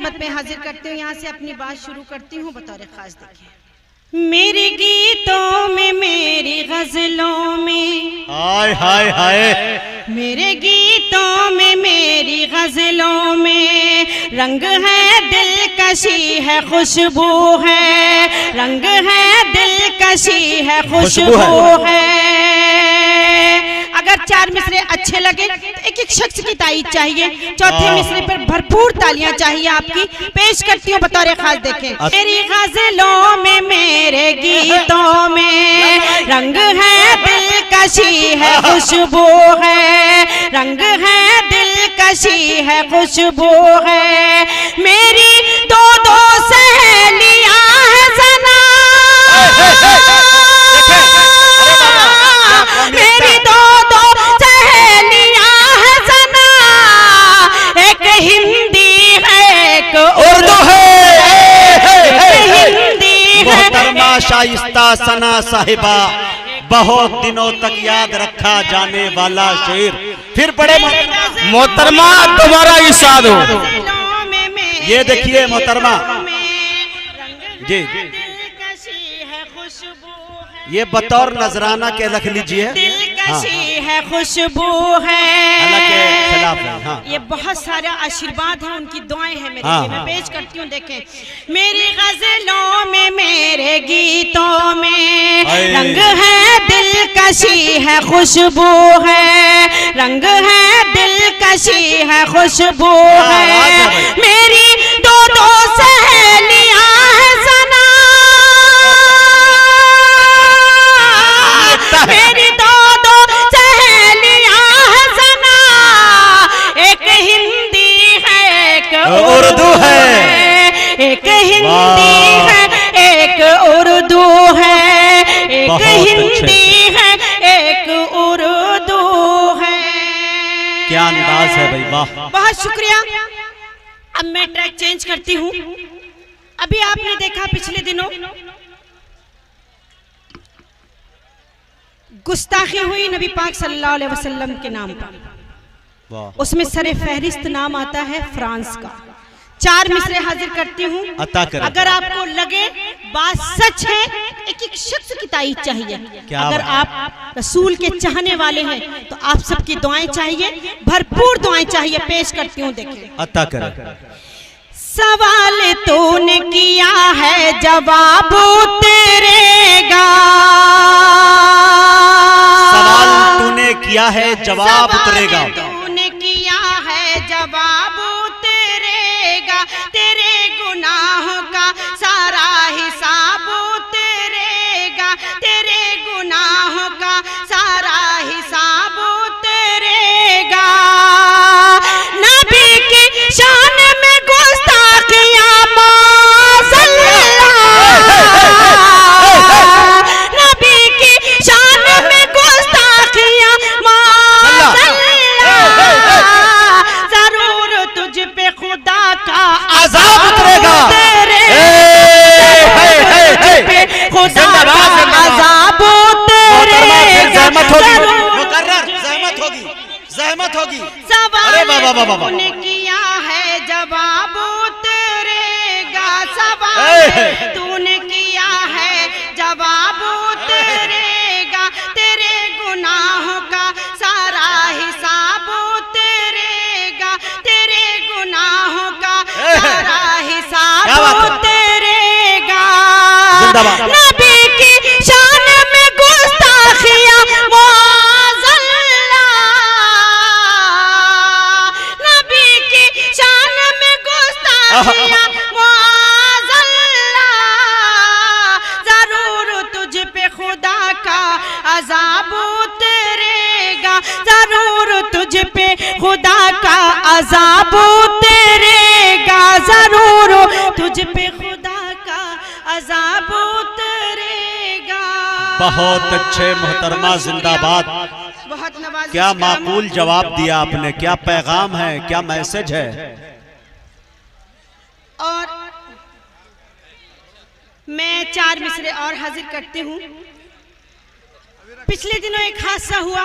खिदमत में हाजिर करती हूँ, यहाँ से अपनी बात शुरू करती हूँ बतौर खास। देखिए, मेरे गीतों में, मेरी गजलों में, हाय हाय हाय, मेरे गीतों में, मेरी गजलों में रंग है दिलकशी है, खुशबू है, रंग है दिलकशी है, खुशबू है। अगर 4 मिसरे अच्छे लगे तो एक एक शख्स की तारीफ चाहिए। चौथे मिसरे पर भरपूर तालियां चाहिए आपकी। पेश करती हूँ बतौर खास। देखें, मेरी गजलों में, मेरे गीतों में रंग है दिलकशी है, खुशबू है, रंग है दिलकशी है, खुशबू है। मेरी दो दो सहेलियां है सना, मेरी दो दो सहेलियां है सना, एक हिंदी है एक उर्दू है, हिंदी है। मोहतरमा शाइस्ता सना साहिबा, बहुत दिनों तक याद रखा जाने वाला शेर। फिर बड़े मोहतरमा दोबारा इरशाद हो। ये देखिए मोहतरमा जी, ये बतौर नजराना के रख लीजिए। दिलकशी है, खुशबू है, अल्लाह के खिलाफ है। हाँ। ये बहुत सारा आशीर्वाद है, उनकी दुआएं हैं मेरे लिए। मैं पेश करती हूँ। देखें, मेरी गजलों में, मेरे गीतों में रंग है दिलकशी है, खुशबू है, रंग है दिलकशी है, खुशबू है। मेरी दो दो सहेलियां है सना, मेरी दो दो सहेलियां है सना, एक हिंदी है एक उर्दू है, एक हिंदी है एक उर्दू है, एक हिंदी है एक उर्दू है। क्या अंदाज है भाई, वाह। बहुत शुक्रिया। अब मैं ट्रैक चेंज करती हूँ। अभी आपने देखा पिछले दिनों गुस्ताखी हुई नबी पाक सल्लल्लाहु अलैहि वसल्लम के नाम पर, उसमें सरे फहरिस्त नाम आता है फ्रांस का। 4 मिसरे हाजिर करती हूँ। अगर आपको लगे बात सच है, एक एक शख्स की तारीफ चाहिए। अगर आप रसूल के चाहने वाले हैं तो आप सबकी दुआएं चाहिए, भरपूर दुआएं चाहिए। पेश करती हूँ। देखिए, अता करे। सवाल तूने किया है जवाब तेरेगा, सवाल तूने किया है जवाब उतरेगा, तूने किया है जवाब तेरेगा, तेरे गुनाहों का सारा हिसाब तेरेगा, तेरे गुनाहों का सारा हिसाब तेरेगा। नबी की शान में गुस्ताखियां नबी की शान में गुस्ताखियां जरूर तुझ पे खुदा का अज़ाब उतरेगा, खुदा का अज़ाब उतरेगा। ज़हमत होगी। सवाल तूने किया है जवाब उतरेगा, सवाल तूने किया है जवाब उतरेगा, तेरे गुनाहों का सारा हिसाब उतरेगा, तेरे गुनाहों का सारा हिसाब उतरेगा। नबी की शान में गुस्ताखियां जरूर तुझ पे खुदा का अज़ाब उतरेगा, जरूर तुझ पे खुदा का अज़ाब उतरेगा, जरूर तुझ पे खुदा का अज़ाब उतरेगा। बहुत अच्छे मोहतरमा, जिंदाबाद। बहुत नवाज़िश। क्या माकूल जवाब दिया आपने, क्या पैगाम है, क्या मैसेज है। और मैं 4 मिसरे और हाजिर करती हूँ। पिछले दिनों एक हादसा हुआ,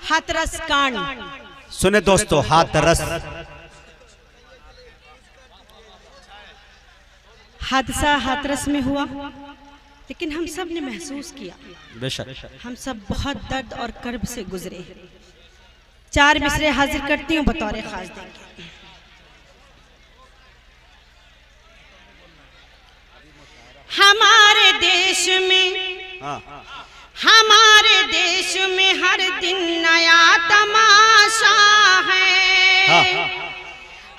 हाथरस कांड। सुने दोस्तों, हाथरस हादसा हाथरस में हुआ, लेकिन हम सब ने महसूस किया, बेशक हम सब बहुत दर्द और कर्ब से गुजरे। 4 मिसरे हाजिर करती हूँ बतौर खास देंगे। हमारे देश में हमारे देश में हर दिन नया तमाशा है।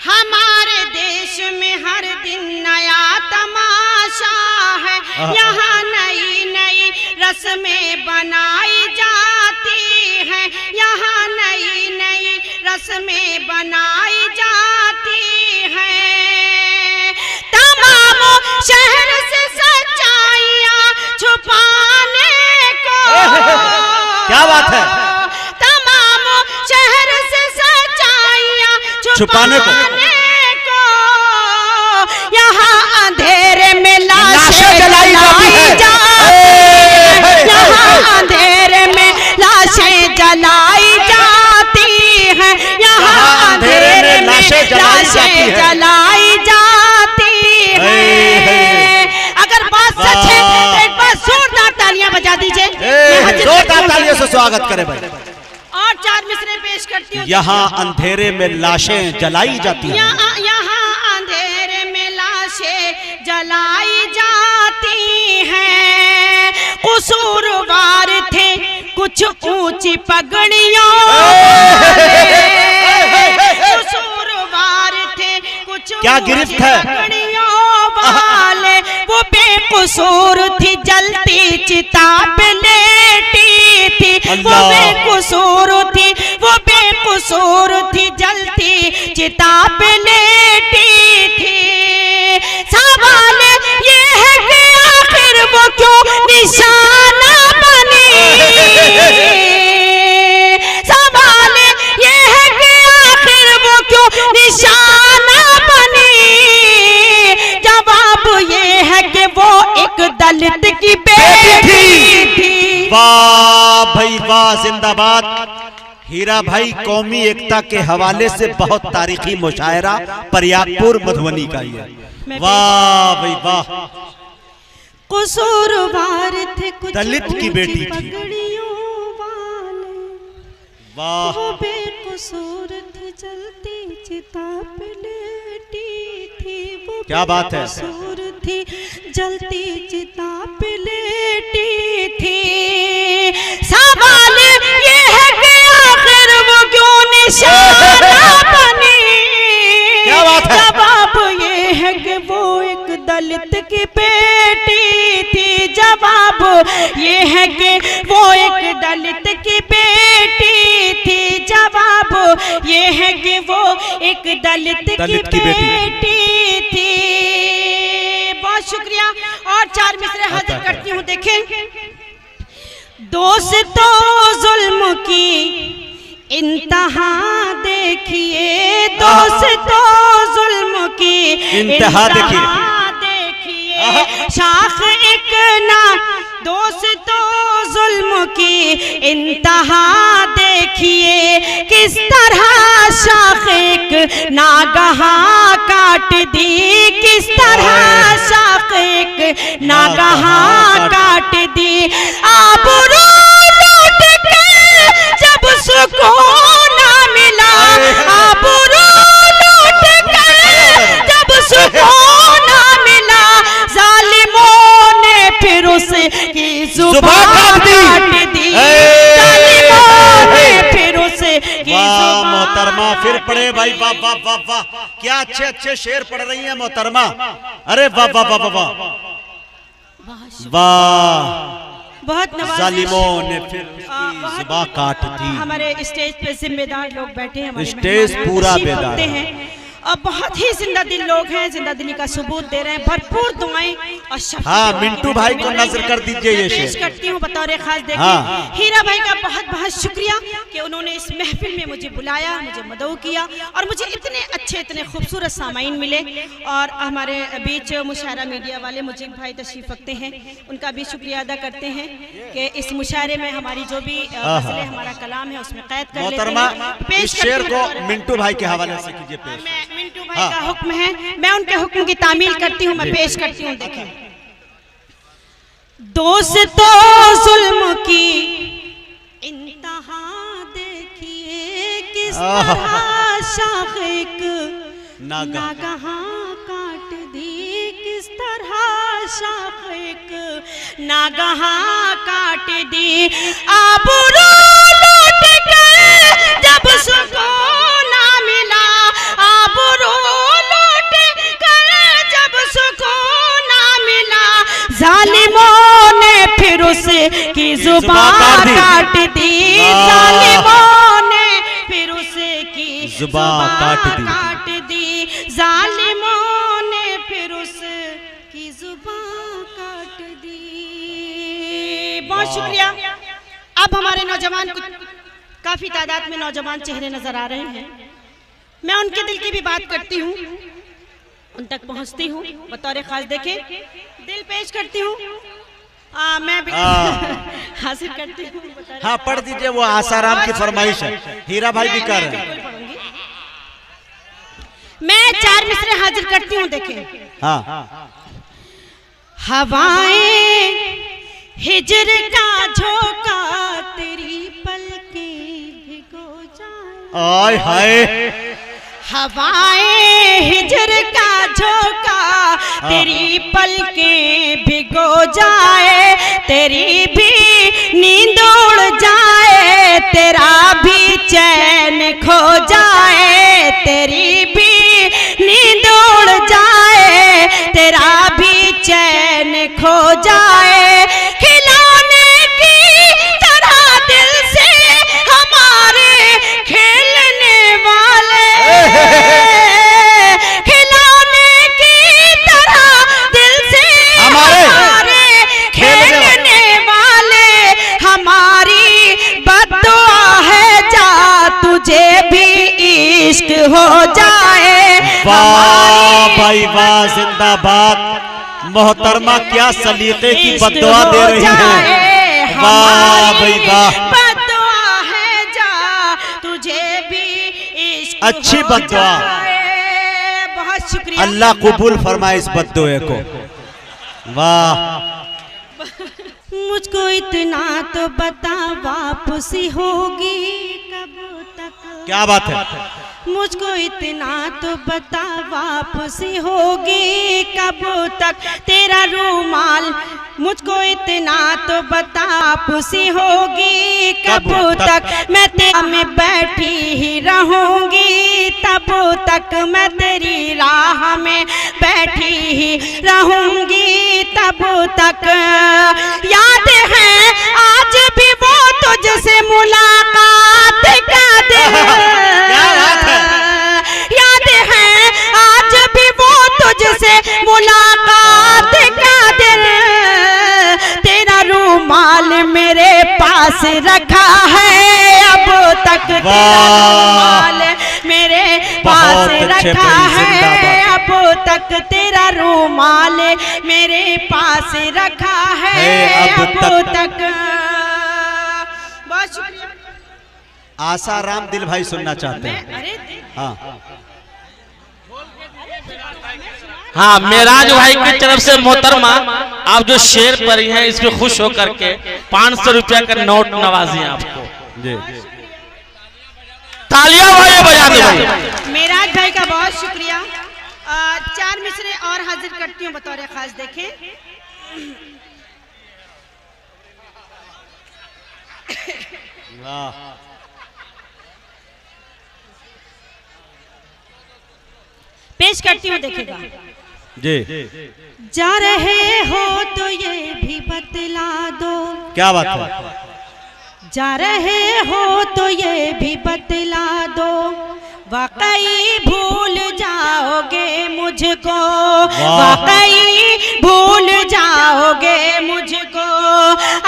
हमारे देश में हर दिन नया तमाशा है। यहाँ नई नई रस्में बनाई जाती हैं। यहाँ नई नई रस्में बनाई जाती हैं। तमाम शहर से सच्चाइयाँ छुपाने को, क्या बात है, तमाम शहर से सच्चाइयाँ छुपाने को यहाँ अंधेरे में लाशें जलाई जाती हैं। यहाँ अंधेरे में लाशें जलाई जाती हैं। यहाँ अंधेरे में लाशें जलाई जाती हैं। अगर बात सच है तो एक बार जोरदार तालियां बजा दीजिए। जोरदार तालियों से स्वागत करें भाई। और 4 मिसरे पेश करती हूँ। यहाँ अंधेरे में लाशें जलाई जाती हैं। यहाँ अंधेरे में लाशें जलाई जाती हैं। कसूरवार थे कुछ ऊंची पगड़ियों, कसूरवार थे कुछ क्या गिरफ्त है वाले, वो बेकसूर थी जलती चिता पे लेटी थी। वो बेकसूर थी, वो बेकसूर थी जलती चिता पे लेटी थी। सवाल ये है कि आखिर वो क्यों निशाना बनी। सवाल ये है कि आखिर वो क्यों निशाना बनी। जवाब ये है कि वो एक दलित की बेटी थी। वाह भाई वाह, जिंदाबाद। हीरा भाई कौमी एकता के हवाले से बहुत तारीखी मुशायरा प्रयागपुर मधुबनी का ही है। वाह भाई वाह। कसूरवार थे कुछ दलित की बेटी थी। वाह, वो बेकसूर थी जलती चिता पे लेटी थी। वो क्या बात है, बेकसूर थी जलती चिता पे लेटी थी। सवाल ये है कि आखिर वो क्यों निशाना बनी। क्या बात है, जवाब ये है कि वो एक दलित की बेटी थी। जवाब ये है कि वो एक दलित की बेटी थी। जवाब ये है कि वो एक दलित की बेटी थी। बहुत शुक्रिया। और 4 मिसरे हाजिर करती हूँ। देखें, दोस्तों जुल्म की इंतहा देखिए, दोस्तों जुल्म की इंतहा देखिए। शाख एक ना, दोस्तों जुल्म की इंतहा देखिए। किस तरह शाख एक नागहा काट दी। किस तरह शाख एक नागहा काट दी। आबरू लूट के जब सुकून ना मिला, आबरू लूट के जब सुकून ना मिला, जालिमों ने फिर उसकी जुबान काट दी। जालिमों ने फिर उसकी वाह मोहतरमा, फिर पढ़े भाई। वाह वाह वाह वाह, क्या अच्छे अच्छे शेर पढ़ रही हैं मोहतरमा। अरे वाह वाह वाह वाह वाह। बहुत नवाज़िश। जालिमों ने फिर उसकी जुबान काट दी। हमारे स्टेज पे जिम्मेदार लोग बैठे हैं, हमारे स्टेज मेहमान पूरा तशरीफ बेदार रखते हैं और बहुत ही जिंदा दिल लोग हैं, जिंदा दिली का सबूत दे रहे हैं। भरपूर दुआएं और शफ़क़त। हाँ, मिंटू भाई को नजर कर दीजिए ये पेश शेर। करती हूँ बतौर खास। देखिए, हाँ। हीरा भाई का बहुत बहुत शुक्रिया कि उन्होंने इस महफिल में मुझे बुलाया, मुझे मदऊ किया और मुझे इतने अच्छे इतने खूबसूरत सामाइन मिले। और हमारे बीच मुशायरा मीडिया वाले मुजीब भाई तशरीफ रखते हैं, उनका भी शुक्रिया अदा करते हैं कि इस मुशायरे में हमारी जो भी मसले हमारा कलाम है उसमें कैद कर लेते हैं। मोहतरमा, इस शेर को मिंटू भाई के हवाले से कीजिए पेश। मिंटू भाई का हुक्म है, मैं उनके हुक्म की तामील करती हूँ, मैं पेश करती हूँ। देखें, दोस्तों जुल्म की इंतहा देखिए किस तरह शाख नागहां काट दी, किस तरह शाख नागहां काट दी। आबरू लूट कर जब सुकून ना मिला, आबरू लूट कर जब सुकून ना मिला, जालिमों ने फिर उसकी जुबान काट दी, जालिमों ने फिर उसकी जुबान काट दी, जालिमों ने फिर उसकी जुबान काट दी। बहुत शुक्रिया। अब हमारे नौजवान कुछ काफी तादाद में नौजवान चेहरे नजर आ रहे हैं, मैं उनके दिल की भी बात करती हूँ, उन तक पहुँचती हूँ, बतौर खास देखें दिल पेश करती हूँ। मैं भी हासिल करती हूँ। हाँ पढ़ दीजिए, वो आसाराम की फरमाइश है, हीरा भाई भी कर रहे हैं। मैं 4 मिसरे हाजिर करती हूँ। देखें, हाँ। हवाएं हिजर का झोंका तेरी पलकें भिगो जाए, आय हाय, हवाएं हिजर का झोंका तेरी पलकें भिगो जाए, तेरी भी नींद उड़ जाए, तेरा भी चैन खो जाए, तेरी भी नींद उड़ जाए, तेरा भी चैन खो जाए। खिलौने की तरह दिल से हमारे खेलने वाले, खिलौने की तरह दिल से हमारे खेलने वाले, हमारी बद्दुआ है जा तुझे भी इश्क हो जाए। वाह भाई वाह, जिंदाबाद। मोहतरमा क्या सलीके की बद्दुआ दे रही हैं, वाह भाई वाह, बद्दुआ है जा तुझे भी इश्क अच्छी हो बद्दुआ। जाए। बहुत शुक्रिया, अल्लाह कबूल फरमाए इस बद्दुए को। वाह, मुझको इतना तो बता वापसी होगी कब तक, क्या बात है, मुझको इतना तो बता वापसी होगी कब तक, तेरा रूमाल मुझको इतना तो बता वापसी होगी कब तक, मैं तेरा में बैठी ही रहूंगी तब तक, मैं तेरी राह में बैठी ही रहूंगी तब तक। याद है आज भी वो तुझसे मुलाकात का दिन, याद है आज भी वो तुझसे मुलाकात का दिन, तेरा रूमाल मेरे पास रखा है अब तक, तेरा रूमाल मेरे पास रखा है अब तक, तेरा रूमाल मेरे पास रखा है अब तक। बहुत शुक्रिया। आसाराम दिल भाई सुनना चाहते हैं। अरे हाँ हाँ, मेराज भाई की तरफ से मोहतरमा आप जो शेर पढ़ी हैं इस पे खुश होकर के 500 रुपया का नोट नवाजी आपको जी। तालियां भाई बजा दे भाई। मेराज भाई का बहुत शुक्रिया। 4 मिसरे और हाजिर करती हूँ बतौर खास। देखें, पेश करती हूँ, देखेगा जी। जा रहे हो तो ये भी बतला दो, क्या बात है, जा रहे हो तो ये भी बतला दो, वाकई भूल जाओगे मुझको, वाकई भूल जाओगे मुझको,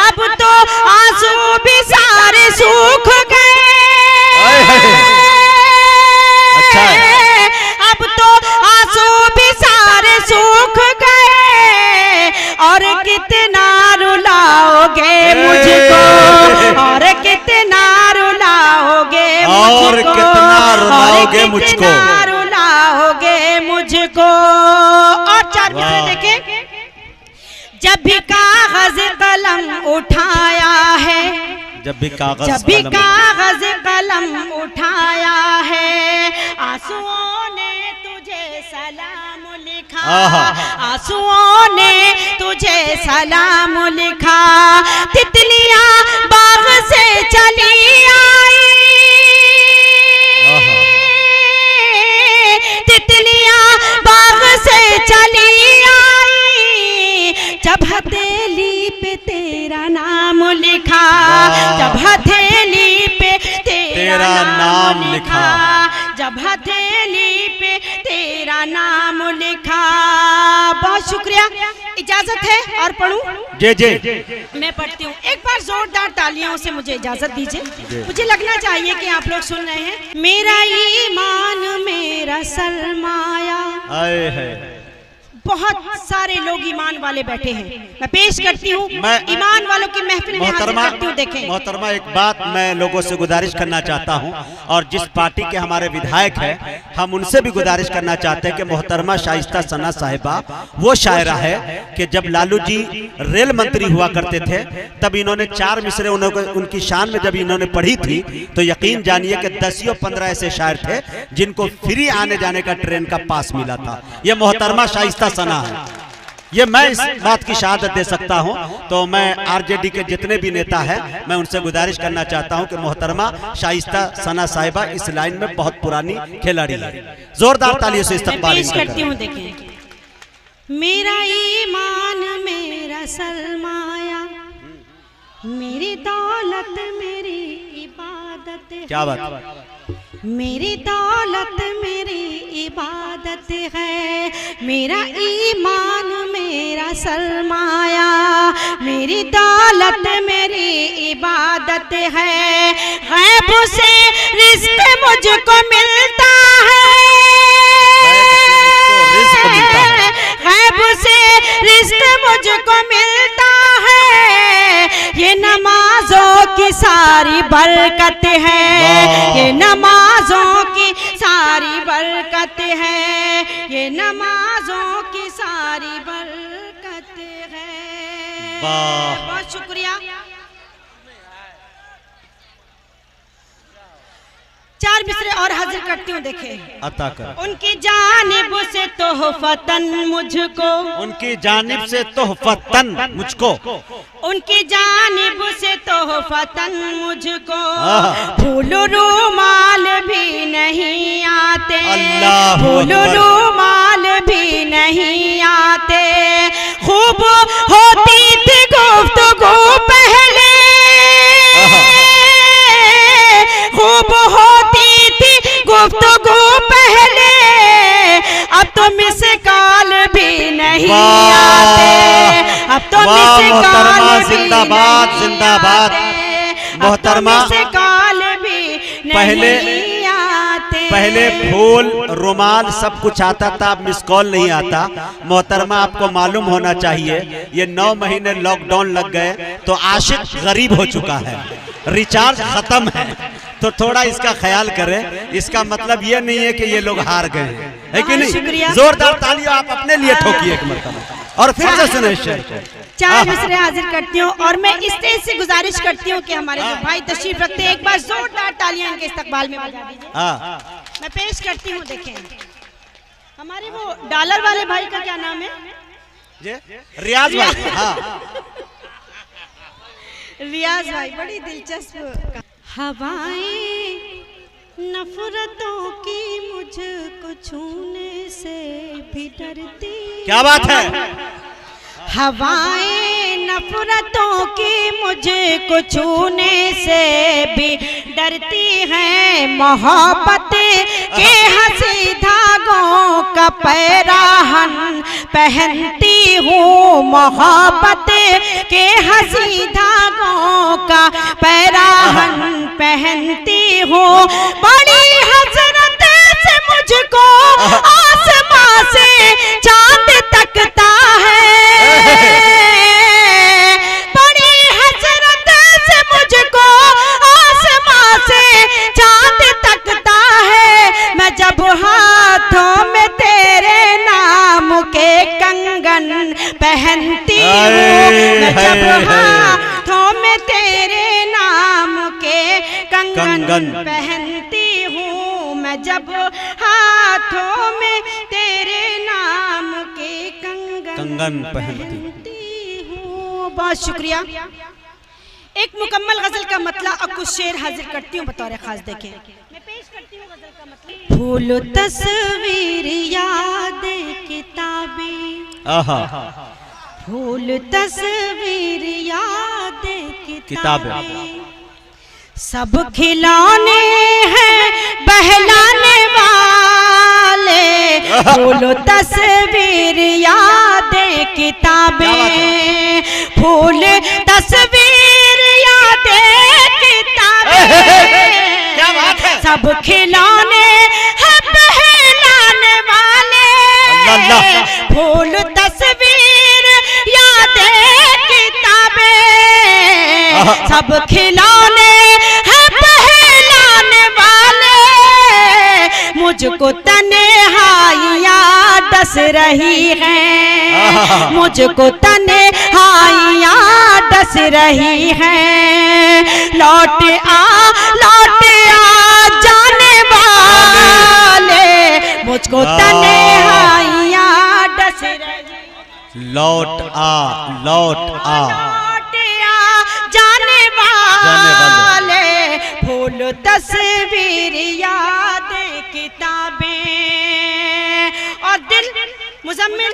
अब तो आंसू भी सारे सूख गए, अच्छा है। अब तो आंसू भी सारे सूख गए, और कितना रुलाओगे मुझको, और कितना रुलाओगे और कितना रुलाओगे मुझको, रुलाओगे जब भी कागज कलम उठाया है, आंसुओं ने तुझे सलाम लिखा, आंसुओं ने तुझे सलाम लिखा। तितलियां बाग से चली आई, तितलियां बाग से चली आई, जब हथेली पे तेरा नाम लिखा, जब हथेली पे तेरा नाम लिखा, जब हथेली पे तेरा नाम लिखा। बहुत शुक्रिया। इजाजत है और पढ़ूं? जे जे मैं पढ़ती हूँ। एक बार जोरदार तालियों से मुझे इजाजत दीजिए। मुझे लगना चाहिए कि आप लोग सुन रहे हैं। मेरा ईमान मेरा सरमाया। आए है। बहुत सारे लोग ईमान वाले बैठे हैं, मैं पेश करती हूँ ईमान वालों की महफिल में हाजिर करती हूँ। देखें मोहतरमा, एक बात मैं लोगों से गुजारिश करना चाहता हूँ, और जिस पार्टी के हमारे विधायक हैं हम उनसे भी गुजारिश करना चाहते हैं कि मोहतरमा शाइस्ता सना साहिबा वो शायरा है कि जब लालू जी रेल मंत्री हुआ करते थे तब इन्होंने 4 मिसरे उनकी शान में जब इन्होंने पढ़ी थी तो यकीन जानिए कि 10-15 ऐसे शायर थे जिनको फ्री आने जाने का ट्रेन का पास मिला था। ये मोहतरमा शाइस्ता सना है। ये मैं इस बात की शहादत दे सकता हूं। तो मैं आरजेडी के जितने भी नेता हैं मैं उनसे गुजारिश करना चाहता हूं कि मोहतरमा शाइस्ता सना साहिबा इस लाइन में बहुत पुरानी खिलाड़ी है। जोरदार तालियों से इस्तकबाल करती हूं। देखिए, मेरा ईमान मेरा सरमाया, मेरी दौलत मेरी इबादत। क्या बात, मेरी दौलत मेरी इबादत है, मेरा ईमान मेरा सरमाया, मेरी दौलत मेरी इबादत है। गैब से रिज़्क़ मुझको मिलता है, गैब से रिज़्क़ मुझको मिलता है, ये नमाजों की सारी बरकत है, ये नमाजों की सारी बरकत है, ये नमाजों की सारी बरकत है। बहुत शुक्रिया। 4 मिसरे और हाजिर करती हूँ। देखे, अता कर। उनकी जानिब से तोहफतन मुझको, उनकी जानिब से तोहफतन मुझको, उनकी जानिब से तोहफतन मुझको फूल रूमाल भी नहीं आते, फूल रूमाल भी नहीं आते। खूब होती थी गुफ्तगू पहले, खूब होती थी गुफ्तगू पहले, अब तो मिस कॉल भी नहीं आते, अब तो मिस कॉल जिंदाबाद जिंदाबाद। मोहतरमा, पहले फूल रुमाल सब कुछ आता था, अब मिस कॉल नहीं आता। मोहतरमा, आपको मालूम होना चाहिए ये 9 महीने लॉकडाउन लग गए तो आशिक गरीब हो चुका है, रिचार्ज खत्म है, तो थोड़ा इसका ख्याल करें। इसका मतलब ये नहीं है कि ये लोग हार गए है कि नहीं। जोरदार तालियां आप अपने लिए ठोकिए एक मरतबा और फिर से सुने। 4 मिसरे हाजिर करती हूँ और मैं स्टेज से गुजारिश करती हूँ कि हमारे जो भाई तशरीफ रखते हैं एक बार जोरदार तालियां इनके इस्तकबाल में बजा दीजिए। मैं पेश करती हूँ। देखें, हमारे वो डॉलर वाले भाई का क्या नाम है? रियाज भाई। रियाज भाई, बड़ी दिलचस्प। हवाएं नफरतों की मुझको छूने से भी डरती। क्या बात है? हवाएं नफरतों की मुझको छूने से भी डरती हैं, मोहब्बत के हंसी धागों का पैराहन पहनती हूँ, मोहब्बत के हंसी धागों का पैराहन पहनती हूँ। बड़ी हसरत से मुझको आसमां से चांद तकता है, बड़ी हसरत से मुझको आसमां से चांद तकता है। मैं जब हाथों में तेरे नाम के कंगन पहनती हूँ, मैं जब हाथों में तेरे नाम कंगन पहनती हूँ मैं जब हाथों में तेरे नाम के कंगन पहनती हूँ। बहुत शुक्रिया। एक मुकम्मल गजल का मतलब अब कुछ शेर हाजिर करती हूँ बतौर खास। देखें, मैं पेश करती हूँ गजल का मतलब। फूल तस्वीर याद किताबें, फूल तस्वीर याद किताबें, सब खिलौने हैं बहलाने वाले, फूल तस्वीर याद किताबें, फूल तस्वीर याद किताबें, सब खिलौने हैं बहलाने वाले, फूल तस्वीर याद किताबें, सब खिलौने हैं बहलाने वाले, मुझको तन्हाइयाँ डस रही हैं, मुझको तन्हाइयाँ डस रही हैं, लौट आ जाने वाले, मुझको तन्हाइयाँ डस रही, लौट आ जाने वाले, फूल तस्वीर याद किताबें। और दिल मुजम्मिल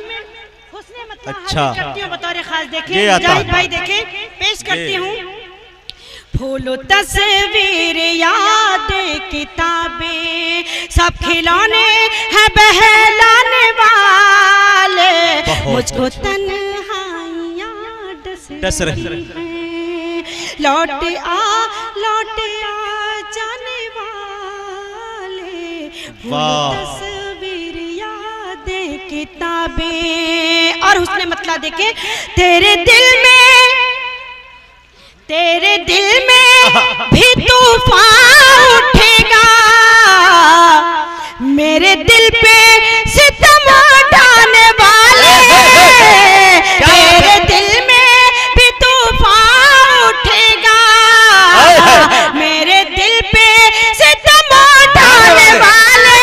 हुस्ने मतलब अच्छा करती हूँ बतौर खास। देखें ये आता मुजाहिद भाई, देखें पेश करती हूँ। फूल तस्वीर याद किताबें, सब खिलौने हैं बहलाने वाले, मुझको तन्हाइयाँ डस रही हैं, लौट आ जाने वाले, फूल तस्वीर याद किताबें। और उसने मतलब देखे, तेरे दिल में भी तूफान उठेगा, मेरे दिल पे सितम ढाने वाले, तेरे दिल में भी तूफान उठेगा, मेरे दिल पे सितम ढाने वाले,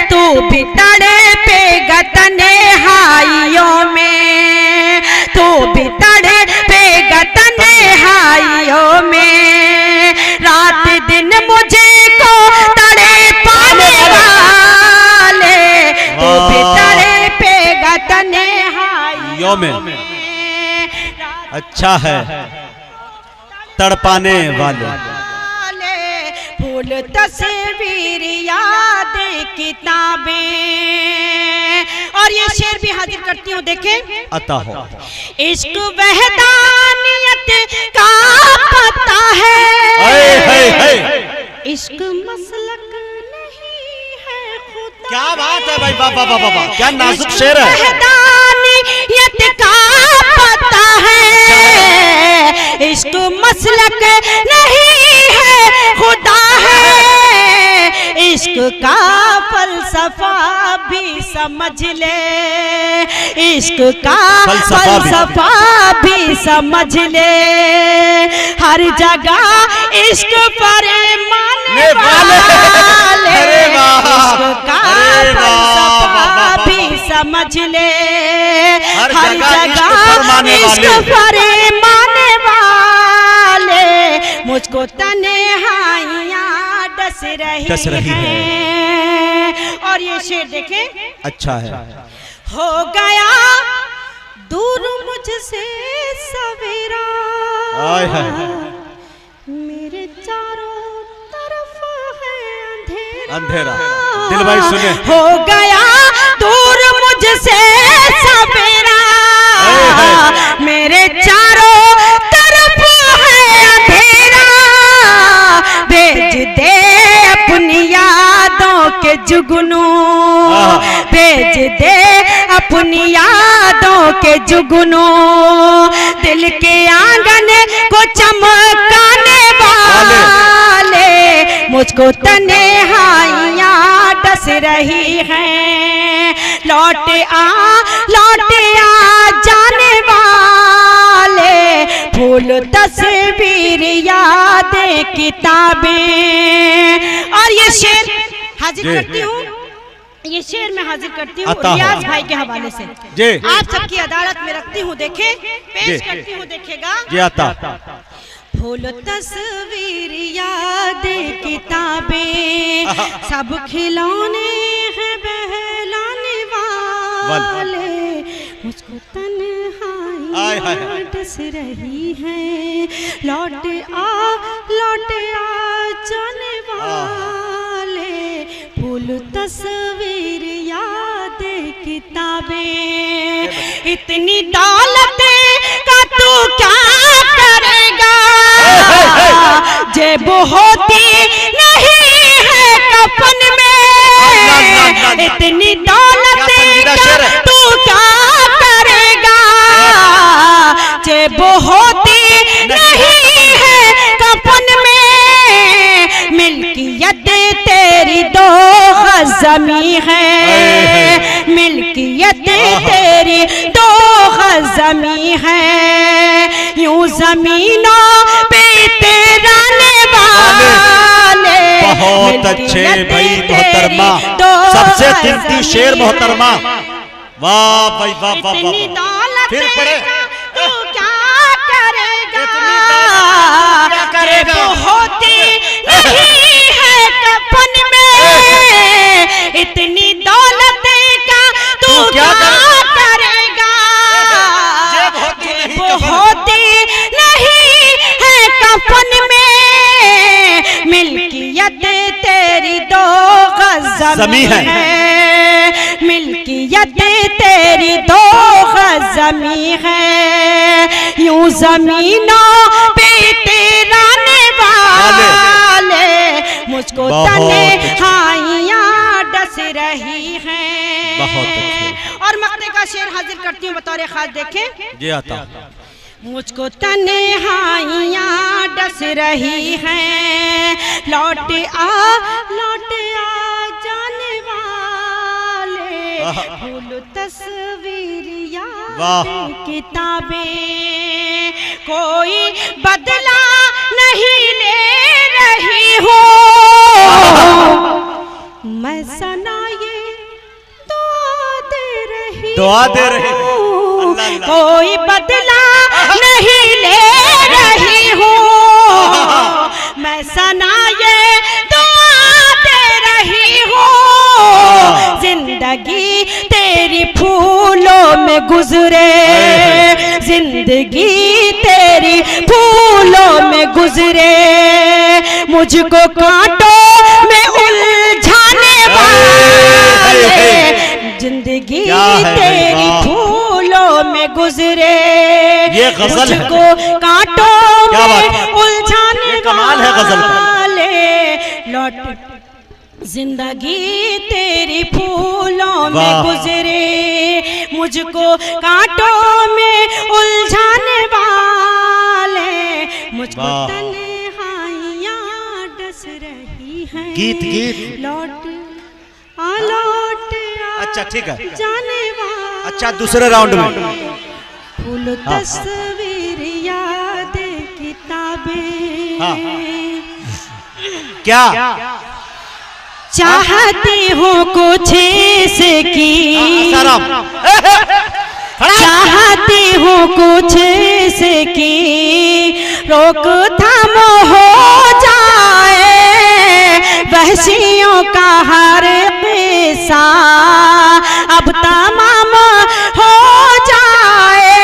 तू भी तड़पेगा तन्हाइयों में, तू भी तड़पेगा तन्हाइयों में, रात दिन मुझे को तड़पाने वाले, तू भी तड़पेगा तन्हाइयों में। अच्छा है, तड़पाने वाले, फूल तस्वीर याद किताबें। और ये शेर भी हाजिर करती हूँ, देखें अता हो। इश्क वहदानियत का पता है, इश्क मसलक नहीं है खुदा। क्या बात है भाई, बाबा बाबा बाबा, क्या नाजुक शेर है। वहदानियत का पता है, इश्क मसलक नहीं है खुदा है, इश्क का फलसफा भी समझ ले, इश्क का फलसफा भी समझ ले, हर जगह इश्क पर मानने वाले, इश्क का फलसफा भी समझ ले, हर जगह इश्क पर मानने वाले, मुझको तन्हाइयाँ डस रही हैं। और ये शेर देखें, अच्छा है। हो गया दूर मुझसे सवेरा, मेरे चारों तरफ है अंधेरा। दिल भाई सुने, हो गया दूर मुझसे सवेरा, मेरे चारों तरफ है अंधेरा, भेज दे अपनी यादों के जुगनू, भेज दे अपनी यादों के जुगनू, दिल के आंगन को चमकाने वाले, मुझको तन्हाइयाँ डस रही हैं, लौट आ जाने वाले, फूल तस्वीर यादें किताबें। और ये शेर हाजिर करती हूँ, ये शेर मैं हाजिर करती हूँ रियाज भाई के हवाले से। आप सबकी अदालत में रखती हूँ, देखे पेश करती हूँ, देखेगा जी आता। फूल तस्वीर यादें किताबें सब खिलौने हैं बहलाने वाले, मुझको तन्हाई डस रही है, लौट आ जाने वाले, फूल तस्वीर यादें किताबें। इतनी दौलत का तू क्या करेगा, जेब होती नहीं है कफन में, इतनी दौलत का तू क्या करेगा, जेब होती नहीं है कफन में, मिल्कियत तेरी 2 गज ज़मीं है, मिल्कियत तेरी 2 गज ज़मीं है, यूं जमीनों पे तेराने वाले। बहुत अच्छे भाई मोहतरमा, सबसे कीमती शेर मोहतरमा, वाह भाई वाह वाह वाह। फिर पढ़े तू क्या करेगा, क्या करेगा, होती नहीं है कफन में, इतनी दौलत का तू क्या करेगा, होती नहीं है कफन में, मिल्कियत तेरी 2 गज ज़मीं है, मिल्कियत तेरी 2 गज ज़मीं है, यूं जमीनों पे तेराने वाले, मुझको तन्हाइयां डस रही हैं। बहुत अच्छे। और मक्ते का शेर हाजिर करती हूँ बतौर खास, देखें जी आता। मुझको तन्हाइयां डस रही हैं, लौट आ जाने वाले, फूल तस्वीर यादें किताबें, कोई बदला नहीं ले रही हूँ मैं, सना ये दुआ दे रही हूँ, कोई बदला नहीं ले रही हूँ मैं, सना ये दुआ दे रही हूँ, जिंदगी तेरी फूलों में गुजरे, जिंदगी तेरी फूलों में गुजरे, मुझको कांटों में उलझाने वाले, जिंदगी तेरी फूलों में गुजरे, ये गजल है, मुझको कांटों में उलझाने कमाल है गजल वाले, लौट जिंदगी तेरी फूलों में गुजरे, मुझको कांटों में उलझाने वाले, मुझको तन्हाइयां डस रही हैं। गीत लौट अच्छा ठीक है, जाने वाले। अच्छा दूसरे राउंड में फूल तस्वीर यादें किताबें। क्या चाहती हूँ कुछ इसकी, चाहती हूँ कुछ इसकी रोकथाम हो जाए, वहशियों का हर किस्सा अब तमाम हो जाए,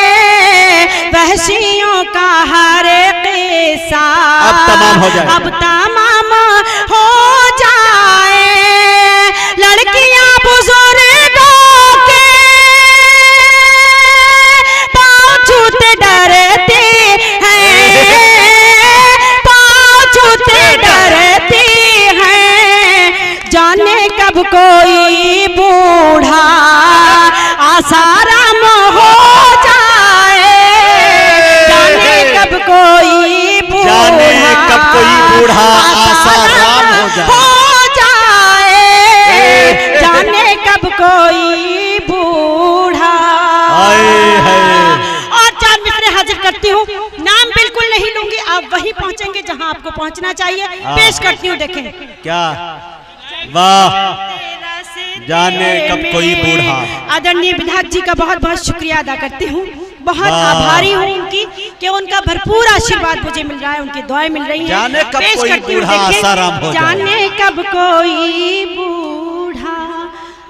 वहशियों का हर किस्सा अब तमाम हो जाए, अब तमाम हो जाए, लड़कियां बुजुर्गों के पाँव छूते डरती हैं, पाँव छूते डरती हैं, जाने कब कोई बूढ़ा आसाराम हो जाए, जाने कब कोई बूढ़ा आसाराम हो जाए, जाने कब कोई बूढ़ा। और 4 मिसरे हाजिर करती हूँ, नाम बिल आप वहीं पहुंचेंगे जहां आपको पहुंचना चाहिए। पेश करती हूँ, देखें क्या वाह, जाने कब कोई बूढ़ा। आदरणीय विधायक जी का बहुत बहुत शुक्रिया अदा करती हूँ, बहुत आभारी हूँ उनकी कि उनका भरपूर आशीर्वाद मुझे मिल रहा है, उनकी दुआएं मिल रही हैं। जाने कब पेश कोई करती हूँ, बूढ़ा देखिए, आसाराम हो जाए। जाने कब कोई बूढ़ा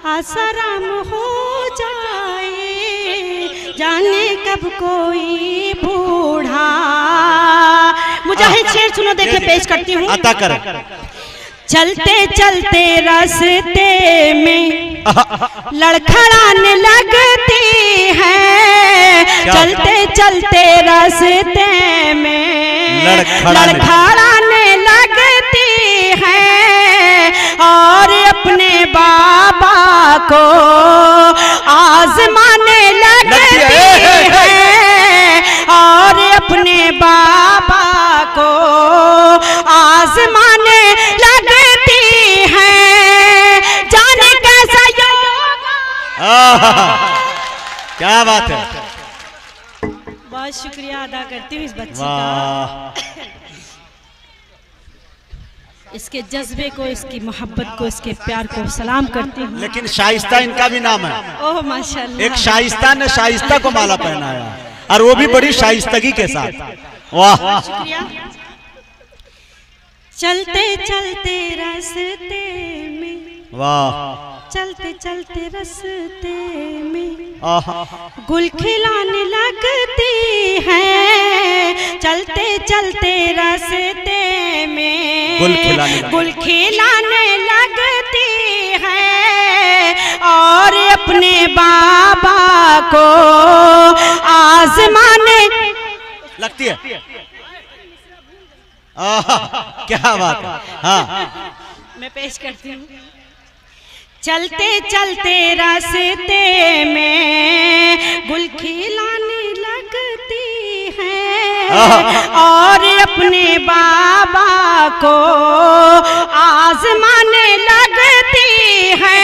आसाराम हो जाए, जाने कब कोई बूढ़ा। मुजाहिद शेर सुनो, देखिए पेश करती हूँ। अता कर। चलते चलते रास्ते में लड़खड़ाने लगती है, चलते चलते रास्ते में लड़खड़ाने लगती है, और अपने बाबा को आजमाने लगती है, और अपने बाबा को आजमाने लगती है। जाने कैसा योगा। क्या बात है, बहुत शुक्रिया अदा करती हूँ इस बच्चे का, वाह। इसके जज्बे को, इसकी मोहब्बत को, इसके प्यार को सलाम करती हूँ। लेकिन शाइस्ता इनका भी नाम है। ओह माशाल्लाह, एक शाइस्ता ने शाइस्ता को माला पहनाया, और वो भी बड़ी शाइस्तगी के साथ। वाह, शुक्रिया। चलते चलते रास्ते में, वाह, चलते चलते रास्ते में आहा, गुल खिलाने लगती है, चलते चलते रास्ते में गुल खिलाने लगती है, और अपने बाबा को आजमाने लगती है। आहा, क्या बात है। हाँ, मैं पेश करती हूँ। चलते चलते रास्ते में गुल खिलाने लगती है, और अपने बाबा को आजमाने लगती है।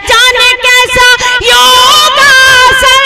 जाने कैसा योगासन